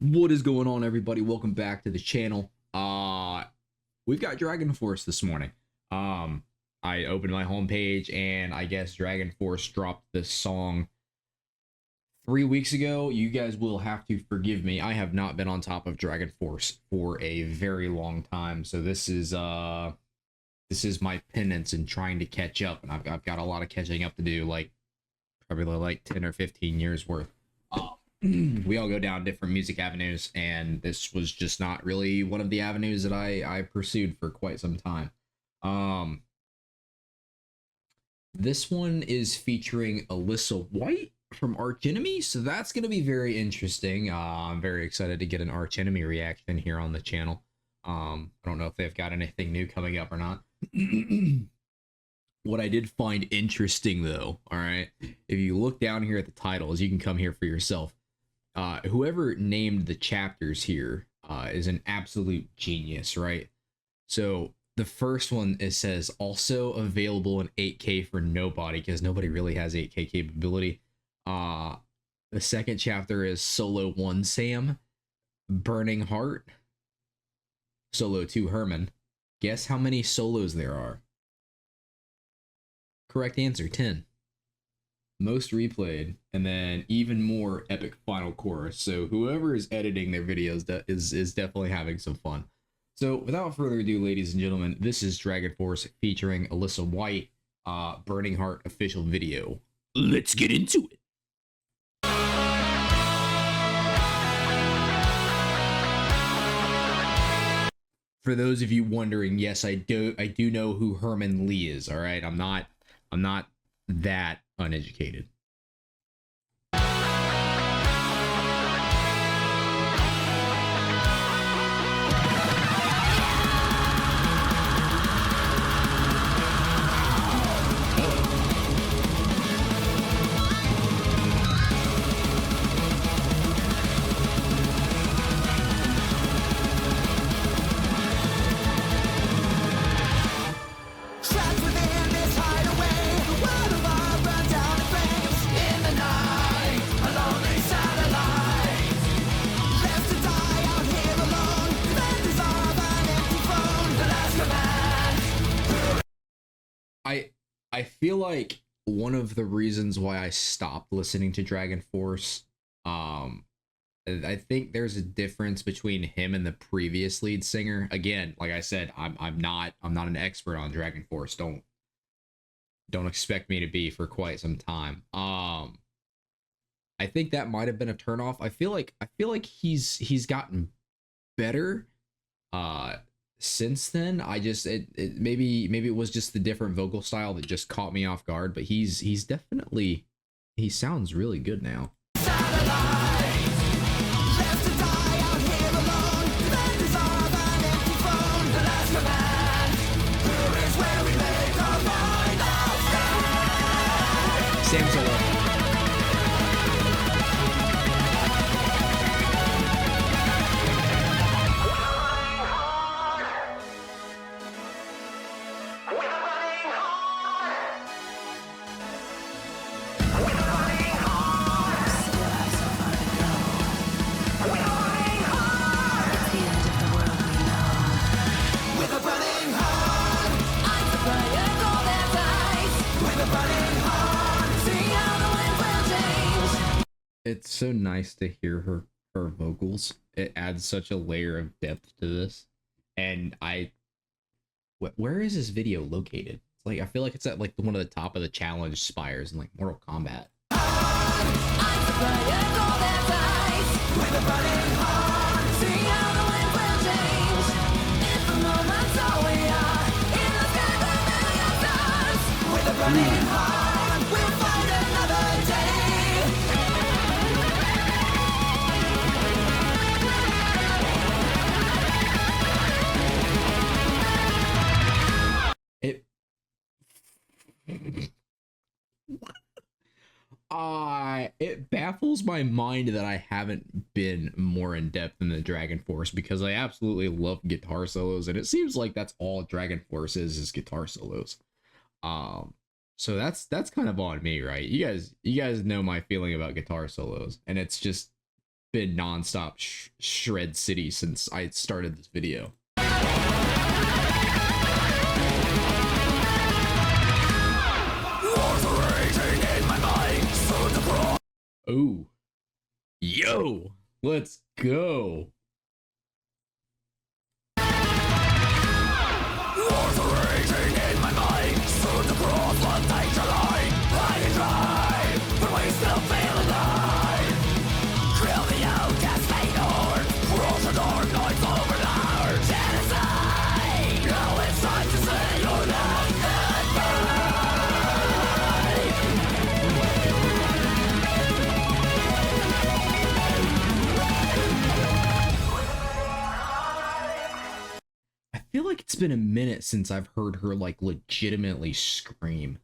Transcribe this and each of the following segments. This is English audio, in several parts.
What is going on, everybody? Welcome back to the channel. We've got DRAGONFORCE this morning. I opened my homepage and I guess DRAGONFORCE dropped this song 3 weeks ago. You guys will have to forgive me. I have not been on top of DRAGONFORCE for a very long time, so this is my penance in trying to catch up, and I've got a lot of catching up to do, like probably like 10 or 15 years worth. We all go down different music avenues, and this was just not really one of the avenues that I pursued for quite some time. This one is featuring Alissa White from Arch Enemy, so that's going to be very interesting. I'm very excited to get an Arch Enemy reaction here on the channel. I don't know if they've got anything new coming up or not. What I did find interesting, though, all right, if you look down here at the titles, you can come here for yourself. Whoever named the chapters here is an absolute genius, right? So the first one, it says also available in 8K for nobody, because nobody really has 8K capability. The second chapter is Solo 1 Sam, Burning Heart, Solo 2 Herman. Guess how many solos there are? Correct answer, 10. Most replayed, and then even more epic final chorus. So whoever is editing their videos is definitely having some fun. So without further ado, ladies and gentlemen, this is DRAGONFORCE featuring Alissa White, Burning Heart official video. Let's get into it. For those of you wondering, yes, I do know who Herman Lee is. All right, I'm not that uneducated. I feel like one of the reasons why I stopped listening to DRAGONFORCE, I think there's a difference between him and the previous lead singer. Again, like I said, I'm not an expert on DRAGONFORCE. Don't expect me to be for quite some time. I think that might have been a turnoff. I feel like he's gotten better since then. I just maybe it was just the different vocal style that just caught me off guard, but he's definitely, he sounds really good now. Sam Solo. It's so nice to hear her vocals. It adds such a layer of depth to this. And where is this video located? It's like, I feel like it's at like one of the top of the challenge spires in like Mortal Kombat. It baffles my mind that I haven't been more in depth in the DRAGONFORCE, because I absolutely love guitar solos, and it seems like that's all DRAGONFORCE is guitar solos. So that's kind of on me, right? You guys know my feeling about guitar solos, and it's just been nonstop Shred City since I started this video. Oh, yo, let's go. I feel like it's been a minute since I've heard her like legitimately scream.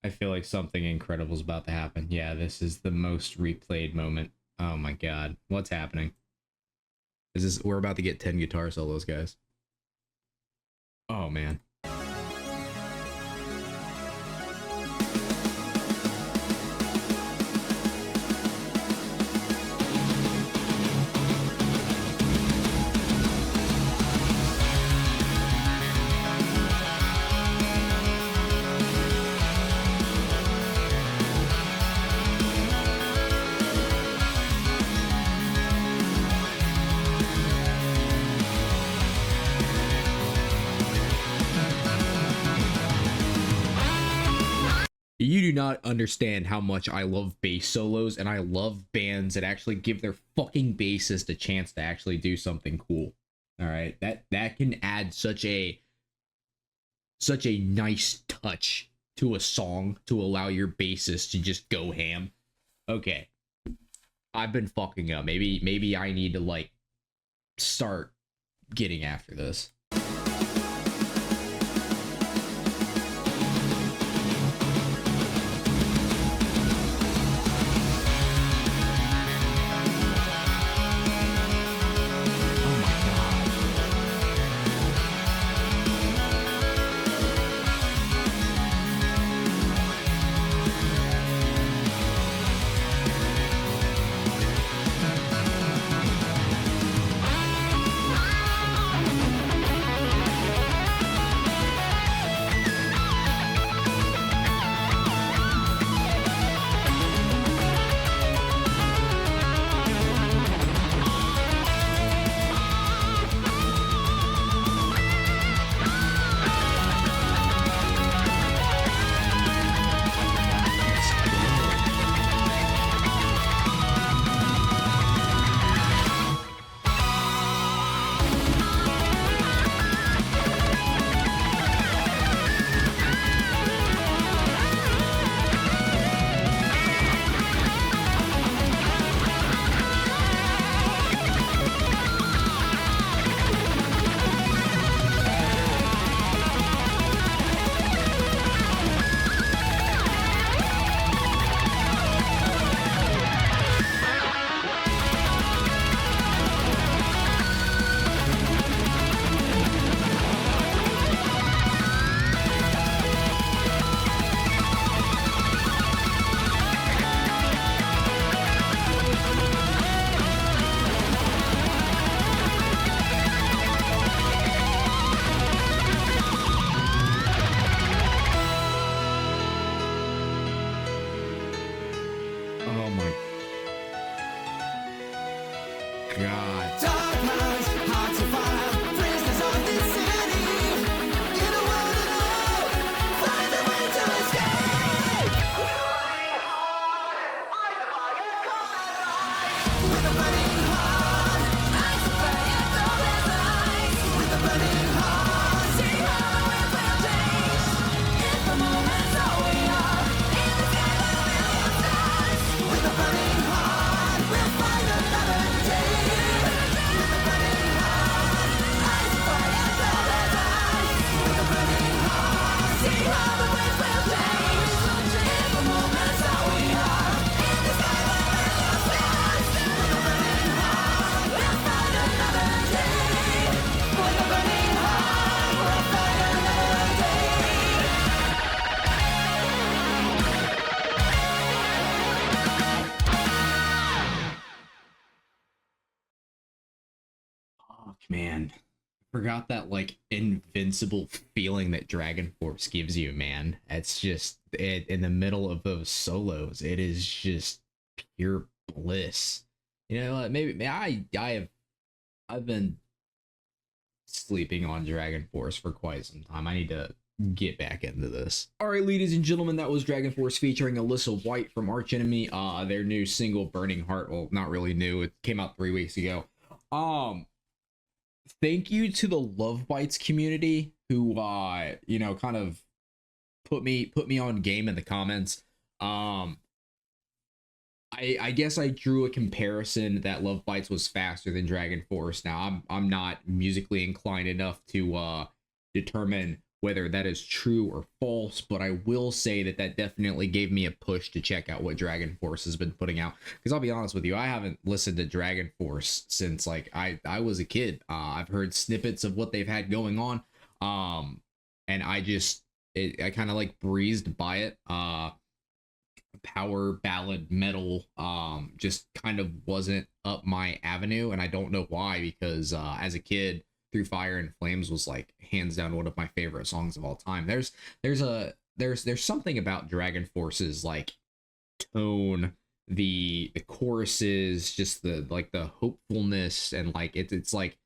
I feel like something incredible is about to happen. Yeah, this is the most replayed moment. Oh my god, what's happening? Is this, we're about to get 10 guitar solos, guys. Oh man. You do not understand how much I love bass solos, and I love bands that actually give their fucking bassist a chance to actually do something cool. All right, that can add such a nice touch to a song to allow your bassist to just go ham. Okay, I've been fucking up. Maybe I need to like start getting after this. God. Man, forgot that like invincible feeling that Dragon Force gives you, man. It's just in the middle of those solos, it is just pure bliss. You know, maybe I've been sleeping on Dragon Force for quite some time. I need to get back into this. All right, ladies and gentlemen, that was Dragon Force featuring Alissa White from Arch Enemy. Their new single Burning Heart. Well, not really new. It came out 3 weeks ago. Thank you to the Love Bites community who you know, kind of put me on game in the comments. I guess I drew a comparison that Love Bites was faster than Dragon Force. Now I'm not musically inclined enough to determine whether that is true or false, but I will say that that definitely gave me a push to check out what Dragon Force has been putting out. Because I'll be honest with you, I haven't listened to Dragon Force since like I was a kid. I've heard snippets of what they've had going on, and I kind of like breezed by it. Power ballad metal just kind of wasn't up my avenue, and I don't know why, because as a kid, Through Fire and Flames was like hands down one of my favorite songs of all time. There's something about Dragon Force's like tone, the choruses, just the hopefulness, and like it's like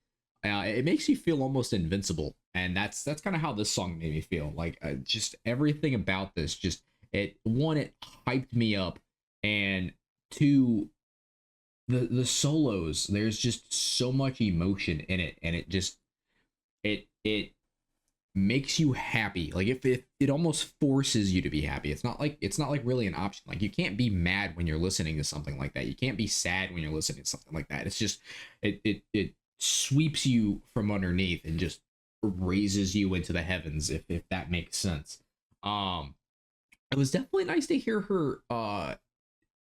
it makes you feel almost invincible, and that's kind of how this song made me feel. Like just everything about this, just it hyped me up, and two, the solos, there's just so much emotion in it, and it makes you happy. Like if it almost forces you to be happy. It's not like really an option. Like you can't be mad when you're listening to something like that. You can't be sad when you're listening to something like that. It's just it sweeps you from underneath and just raises you into the heavens, if that makes sense. It was definitely nice to hear her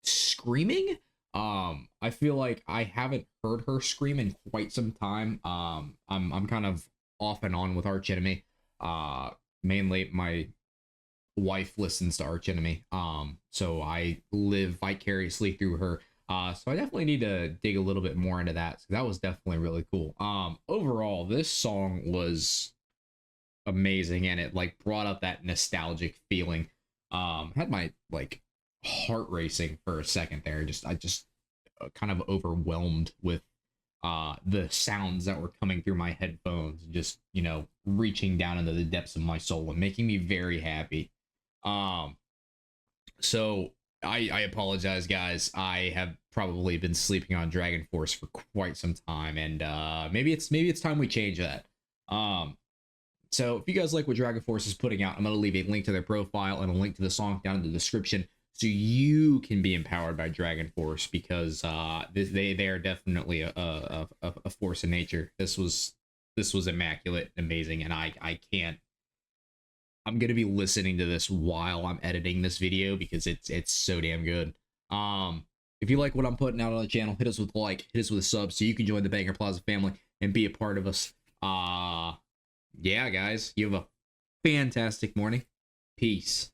screaming. I feel like I haven't heard her scream in quite some time. I'm kind of off and on with Arch Enemy. Mainly my wife listens to Arch Enemy. So I live vicariously through her. So I definitely need to dig a little bit more into that. So that was definitely really cool. Overall, this song was amazing, and it like brought up that nostalgic feeling. Had my like heart racing for a second there. I just kind of overwhelmed with the sounds that were coming through my headphones, just, you know, reaching down into the depths of my soul and making me very happy. So I apologize, guys. I have probably been sleeping on Dragon Force for quite some time, and maybe it's time we change that. So if you guys like what Dragon Force is putting out, I'm going to leave a link to their profile and a link to the song down in the description, so you can be empowered by Dragon Force, because they are definitely a force of nature. This was immaculate, amazing, and I can't. I'm gonna be listening to this while I'm editing this video because it's so damn good. If you like what I'm putting out on the channel, hit us with a like, hit us with a sub, so you can join the Banger Plaza family and be a part of us. Yeah, guys, you have a fantastic morning. Peace.